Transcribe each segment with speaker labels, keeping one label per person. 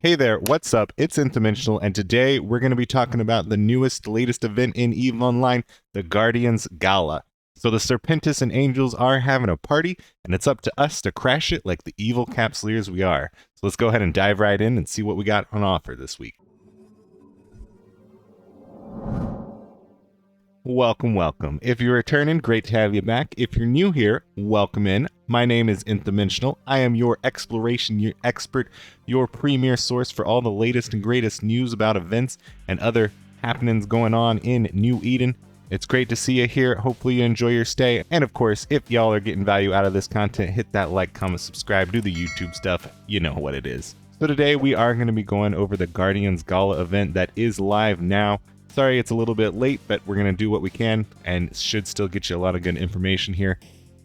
Speaker 1: Hey there, what's up? It's Interdimensional, and today we're going to be talking about the latest event in EVE Online, the Guardians Gala. So the Serpentis and Angels are having a party, and it's up to us to crash it like the evil capsuleers we are. So let's go ahead and dive right in and see what we got on offer this week. Welcome. If you're returning, great to have you back. If you're new here, welcome in. My name is Interdimensional. I am your exploration expert, your premier source for all the latest and greatest news about events and other happenings going on in New Eden. It's great to see you here. Hopefully you enjoy your stay. And of course, if y'all are getting value out of this content, hit that like, comment, subscribe, do the YouTube stuff. You know what it is. So today we are going to be going over the Guardians Gala event that is live now. Sorry it's a little bit late, but we're going to do what we can and should still get you a lot of good information here.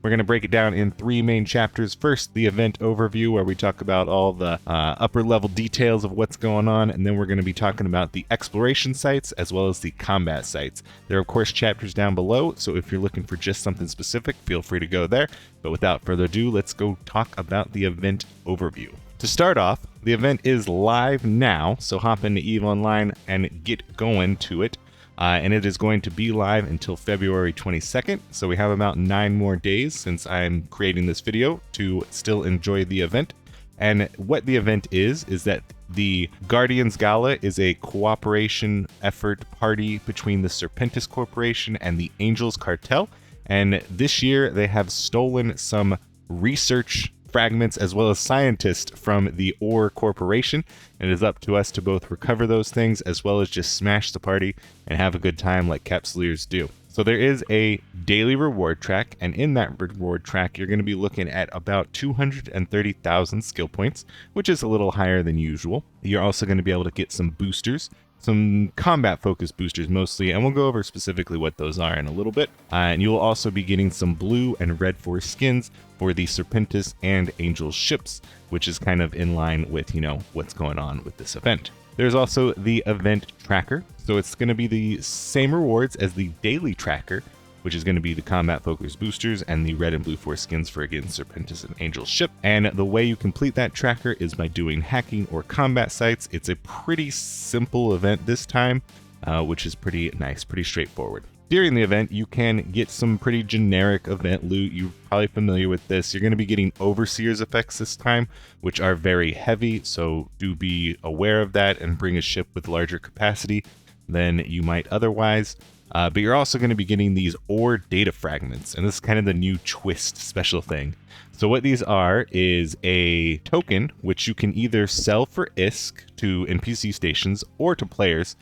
Speaker 1: We're going to break it down in three main chapters. First, the event overview, where we talk about all the upper level details of what's going on, and then we're going to be talking about the exploration sites as well as the combat sites. There are, of course, chapters down below, so if you're looking for just something specific, feel free to go there. But without further ado, let's go talk about the event overview. To start off, the event is live now, so hop into EVE Online and get going to it. And it is going to be live until February 22nd, so we have about 9 more days since I'm creating this video to still enjoy the event. And what the event is that the Guardians Gala is a cooperation effort party between the Serpentis Corporation and the Angels Cartel, and this year they have stolen some research fragments as well as scientists from the Ore Corporation, and it is up to us to both recover those things as well as just smash the party and have a good time like capsuleers do. So there is a daily reward track, and in that reward track you're going to be looking at about 230,000 skill points, which is a little higher than usual. You're also going to be able to get some boosters, some combat focused boosters mostly, and we'll go over specifically what those are in a little bit. And you'll also be getting some blue and red force skins for the Serpentis and Angels ships, which is kind of in line with, what's going on with this event. There's also the event tracker, so it's going to be the same rewards as the daily tracker, which is going to be the combat focused boosters and the red and blue force skins for, again, Serpentis and Angels ship. And the way you complete that tracker is by doing hacking or combat sites. It's a pretty simple event this time, which is pretty nice, pretty straightforward. During the event, you can get some pretty generic event loot. You're probably familiar with this. You're going to be getting Overseer's effects this time, which are very heavy, so do be aware of that and bring a ship with larger capacity than you might otherwise. But you're also going to be getting these Ore data fragments, and this is kind of the new twist special thing. So what these are is a token which you can either sell for ISK to NPC stations or to players,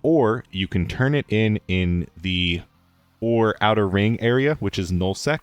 Speaker 1: or you can turn it in the Ore outer ring area, which is nullsec,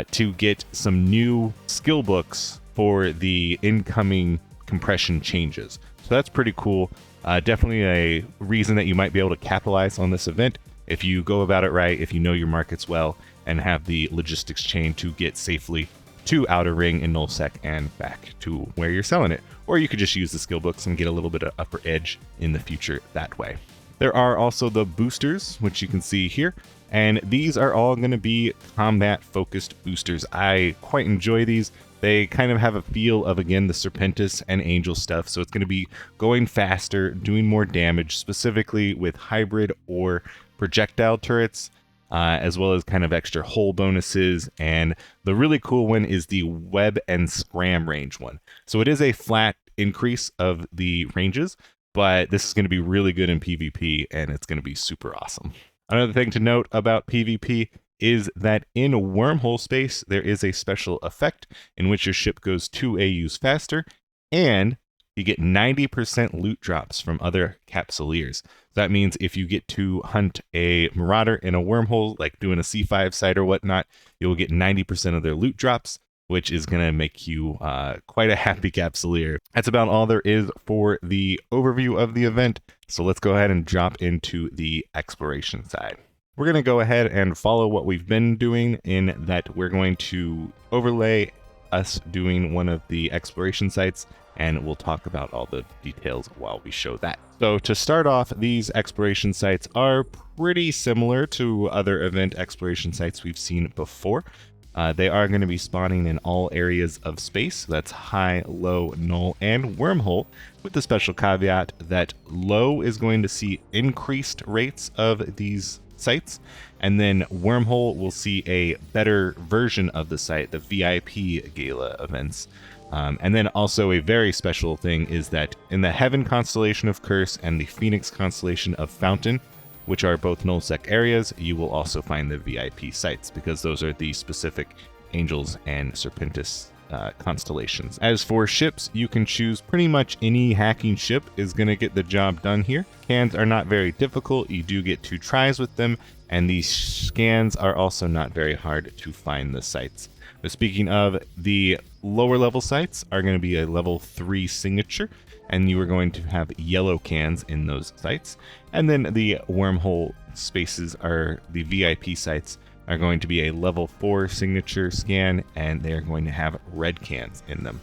Speaker 1: to get some new skill books for the incoming compression changes. So that's pretty cool. Definitely a reason that you might be able to capitalize on this event if you go about it right, if you know your markets well, and have the logistics chain to get safely to Outer Ring and Nullsec and back to where you're selling it. Or you could just use the skill books and get a little bit of upper edge in the future that way. There are also the boosters, which you can see here, and these are all going to be combat-focused boosters. I quite enjoy these. They kind of have a feel of, again, the Serpentis and Angel stuff, so it's going to be going faster, doing more damage, specifically with hybrid or projectile turrets, as well as kind of extra hull bonuses. And the really cool one is the web and scram range one. So it is a flat increase of the ranges, but this is going to be really good in PvP, and it's going to be super awesome. Another thing to note about PvP is that in Wormhole space, there is a special effect in which your ship goes 2 AUs faster, and you get 90% loot drops from other capsuleers. So that means if you get to hunt a marauder in a wormhole, like doing a C5 site or whatnot, you'll get 90% of their loot drops, which is going to make you quite a happy capsuleer. That's about all there is for the overview of the event. So let's go ahead and drop into the exploration side. We're going to go ahead and follow what we've been doing, in that we're going to overlay us doing one of the exploration sites, and we'll talk about all the details while we show that. So to start off, these exploration sites are pretty similar to other event exploration sites we've seen before. They are going to be spawning in all areas of space. That's high, low, null, and wormhole, with the special caveat that low is going to see increased rates of these sites, and then wormhole will see a better version of the site, the VIP Gala events. And then also a very special thing is that in the Heaven constellation of Curse and the Phoenix constellation of Fountain, which are both nullsec areas, you will also find the VIP sites, because those are the specific Angels and Serpentis constellations. As for ships, you can choose pretty much any hacking ship is going to get the job done here. Scans are not very difficult. You do get 2 tries with them, and these scans are also not very hard to find the sites. But speaking of, the lower level sites are going to be a level 3 signature, and you are going to have yellow cans in those sites. And then the wormhole spaces, are the VIP sites, are going to be a level 4 signature scan, and they are going to have red cans in them.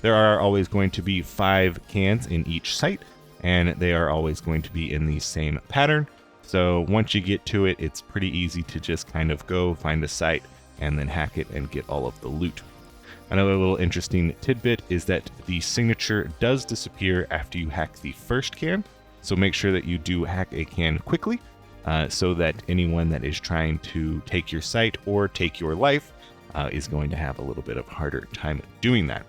Speaker 1: There are always going to be 5 cans in each site, and they are always going to be in the same pattern. So once you get to it, it's pretty easy to just kind of go find a site and then hack it and get all of the loot. Another little interesting tidbit is that the signature does disappear after you hack the first can, so make sure that you do hack a can quickly, so that anyone that is trying to take your site or take your life is going to have a little bit of harder time doing that.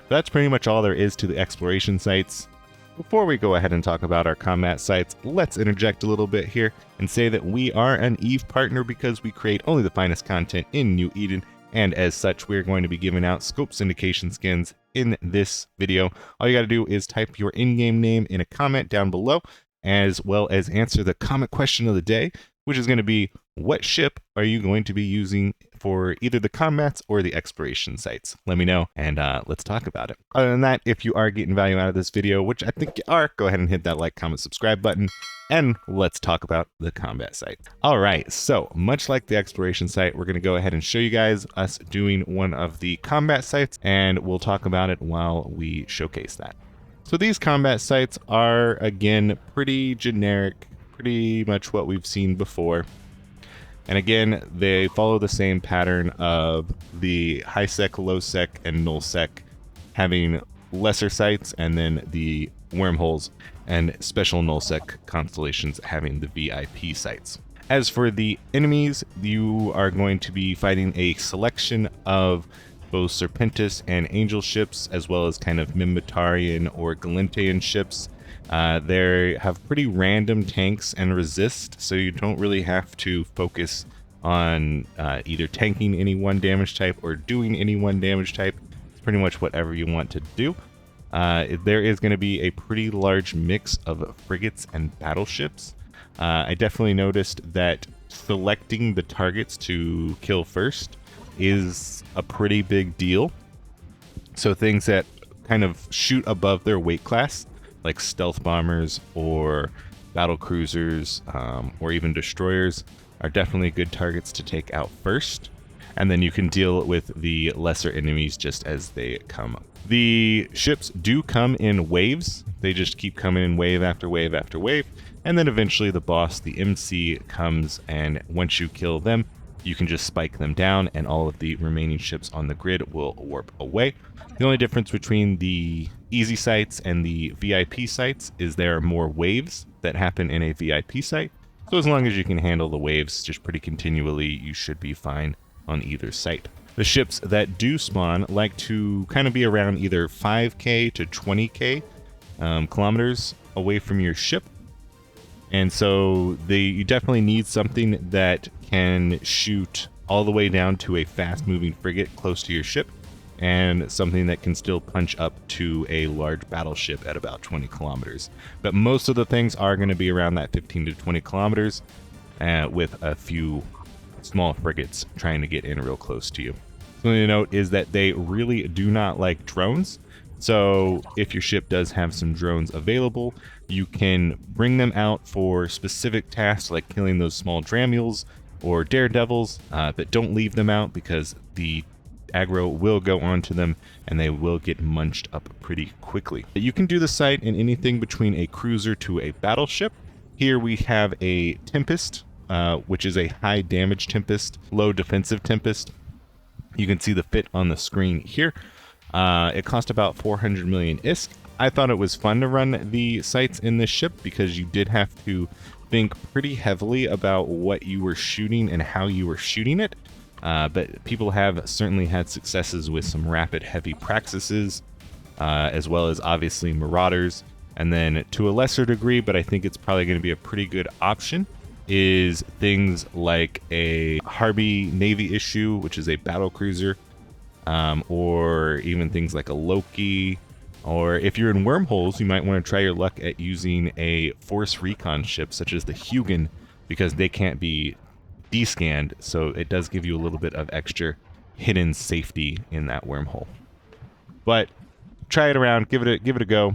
Speaker 1: But that's pretty much all there is to the exploration sites. Before we go ahead and talk about our combat sites, let's interject a little bit here and say that we are an EVE partner because we create only the finest content in New Eden, and as such, we're going to be giving out scope syndication skins in this video. All you got to do is type your in-game name in a comment down below, as well as answer the comment question of the day, which is going to be, what ship are you going to be using for either the combats or the exploration sites? Let me know, and let's talk about it. Other than that, if you are getting value out of this video, which I think you are, go ahead and hit that like, comment, subscribe button, and let's talk about the combat site. All right, so much like the exploration site, we're going to go ahead and show you guys us doing one of the combat sites, and we'll talk about it while we showcase that. So these combat sites are, again, pretty generic, pretty much what we've seen before. And again, they follow the same pattern of the high sec, low sec, and null sec having lesser sites, and then the wormholes and special null sec constellations having the VIP sites. As for the enemies, you are going to be fighting a selection of both Serpentis and Angel ships, as well as kind of Minmatarian or Galantean ships. They have pretty random tanks and resist, so you don't really have to focus on either tanking any one damage type or doing any one damage type. It's pretty much whatever you want to do. There is going to be a pretty large mix of frigates and battleships. I definitely noticed that selecting the targets to kill first is a pretty big deal. So things that kind of shoot above their weight class, like stealth bombers or battle cruisers, or even destroyers, are definitely good targets to take out first. And then you can deal with the lesser enemies just as they come. The ships do come in waves. They just keep coming in wave after wave after wave. And then eventually the boss, the MC, comes, and once you kill them, you can just spike them down and all of the remaining ships on the grid will warp away. The only difference between the easy sites and the VIP sites is there are more waves that happen in a VIP site. So as long as you can handle the waves just pretty continually, you should be fine on either site. The ships that do spawn like to kind of be around either 5k to 20k kilometers away from your ship. And so you definitely need something that can shoot all the way down to a fast-moving frigate close to your ship, and something that can still punch up to a large battleship at about 20 kilometers. But most of the things are going to be around that 15 to 20 kilometers, with a few small frigates trying to get in real close to you. Something to note is that they really do not like drones. So if your ship does have some drones available, you can bring them out for specific tasks like killing those small Dramules or Daredevils, but don't leave them out because the aggro will go onto them and they will get munched up pretty quickly. You can do the site in anything between a cruiser to a battleship. Here we have a Tempest, which is a high damage Tempest, low defensive Tempest. You can see the fit on the screen here. It cost about 400 million ISK. I thought it was fun to run the sights in this ship because you did have to think pretty heavily about what you were shooting and how you were shooting it. But people have certainly had successes with some rapid heavy praxises, as well as obviously marauders. And then to a lesser degree, but I think it's probably going to be a pretty good option, is things like a Harby Navy issue, which is a battle cruiser, or even things like a Loki. Or if you're in wormholes, you might want to try your luck at using a force recon ship such as the Hugin, because they can't be descanned, so it does give you a little bit of extra hidden safety in that wormhole. But try it around, give it a go,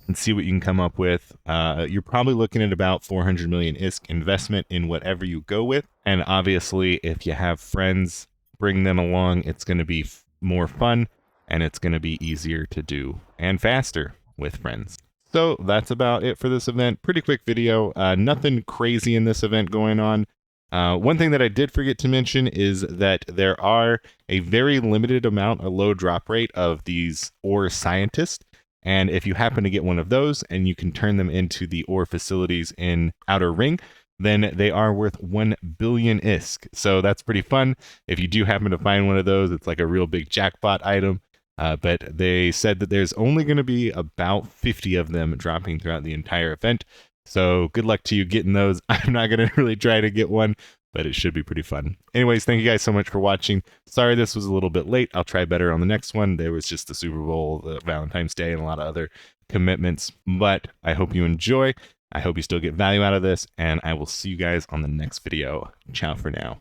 Speaker 1: and see what you can come up with. You're probably looking at about 400 million ISK investment in whatever you go with. And obviously, if you have friends, bring them along. It's going to be more fun, and it's going to be easier to do and faster with friends. So that's about it for this event. Pretty quick video. Nothing crazy in this event going on. One thing that I did forget to mention is that there are a very limited amount, a low drop rate of these ore scientists. And if you happen to get one of those and you can turn them into the ore facilities in Outer Ring, then they are worth 1 billion ISK. So that's pretty fun. If you do happen to find one of those, it's like a real big jackpot item. But they said that there's only going to be about 50 of them dropping throughout the entire event. So good luck to you getting those. I'm not going to really try to get one, but it should be pretty fun. Anyways, thank you guys so much for watching. Sorry this was a little bit late. I'll try better on the next one. There was just the Super Bowl, the Valentine's Day, and a lot of other commitments. But I hope you enjoy. I hope you still get value out of this, and I will see you guys on the next video. Ciao for now.